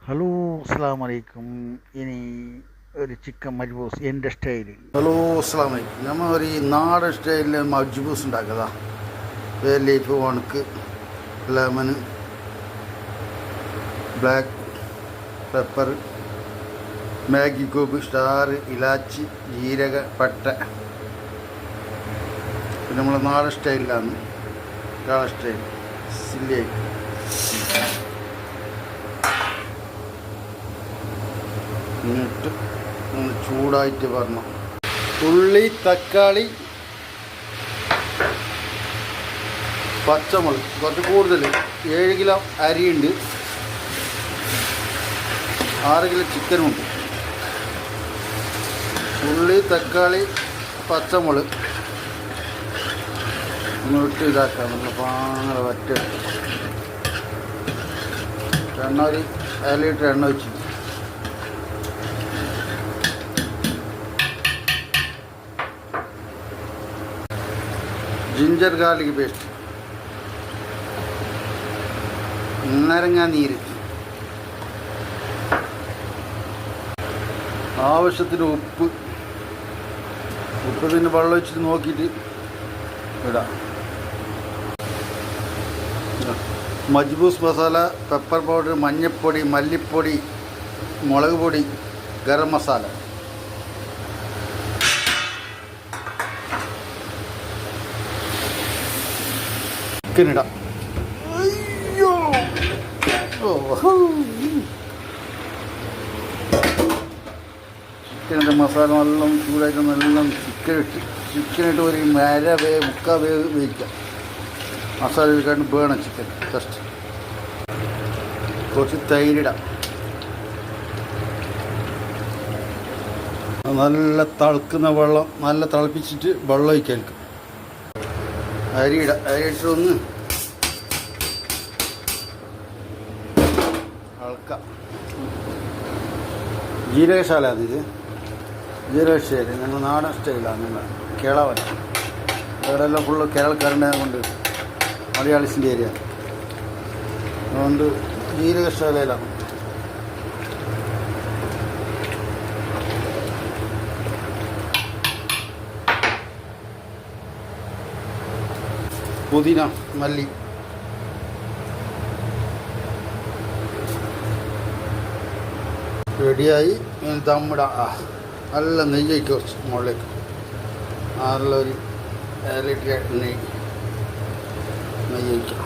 Hello, അസ്സാം വലൈക്കും. ഇനി ഒരു ചിക്കൻ മജ്ബൂസ് എൻ്റെ സ്റ്റൈലിൽ. ഹലോ, അസ്സാം വലൈക്കും. നമ്മൾ ഒരു നാടൻ സ്റ്റൈലിൽ മജ്ബൂസ് ഉണ്ടാക്കുക. ലീഫ്, ഉണക്ക്, lemon, black pepper, Maggi cube, star, ഇലാച്ചി, ജീരക, പട്ട. പിന്നെ നമ്മളെ നാടൻ സ്റ്റൈലിലാണ്. നാടൻ സ്റ്റൈൽ സില്ലി എന്നിട്ട് ചൂടായിട്ട് വരണം. ഉള്ളി, തക്കാളി, പച്ചമുളക് കുറച്ച് കൂടുതൽ. 7 കിലോ അരിയുണ്ട്, 6 കിലോ ചിക്കനുണ്ട്. ഉള്ളി, തക്കാളി, പച്ചമുളക് ഇങ്ങോട്ട് ഇതാക്കാം. നമ്മൾ പാങ്ങനെ വറ്റെടുത്ത് എണ്ണ, ഒരു 1 ലിറ്റർ എണ്ണ വെച്ച് ജിഞ്ചർ ഗാർലിക് പേസ്റ്റ്, നാരങ്ങ നീര്, ആവശ്യത്തിന് ഉപ്പ്. പിന്നെ വെള്ളം വെച്ചിട്ട് നോക്കിയിട്ട് ഇടാം. മജ്ബൂസ് മസാല, പെപ്പർ പൗഡർ, മഞ്ഞൾപ്പൊടി, മല്ലിപ്പൊടി, മുളക് പൊടി, ഗരം മസാല. ചിക്കനിടാം. അയ്യോ, ചിക്കനിൻ്റെ മസാല നല്ല ചൂടായിട്ട് നല്ല ചിക്കനിട്ട് ഒരു മുക്കാൽ വേവ് വേവിക്കാം. മസാല ഇരിക്കാണ്ട് വേണം ചിക്കൻ. ജസ്റ്റ് കുറച്ച് തൈരിടാം. നല്ല തിളക്കുന്ന വെള്ളം, നല്ല തിളപ്പിച്ചിട്ട് വെള്ളം ഒഴിക്കാൻ. അരിയിടാം. അരിയിട്ട് ഒന്ന് ഇളക്കാം. ജീരകശാലയാണ് ഇത്. ജീരകശാല ഞങ്ങൾ നാടൻ സ്റ്റൈലാണ്. നിങ്ങൾ കേളവൻ ഇവിടെയെല്ലാം ഫുള്ള് കേരളക്കാരനെ കൊണ്ട് മലയാളീസിൻ്റെ ഏരിയ. അതുകൊണ്ട് ജീരകശാലയിലാണ്. പുതിന, മല്ലി, റെഡിയായി. ദമ്മിടാം. നല്ല നെയ്യൊക്കെ കുറച്ച് മുകളിലേക്ക്. നല്ലൊരു 1 ലിറ്റർ നെയ്യ് ഒഴിക്കാം.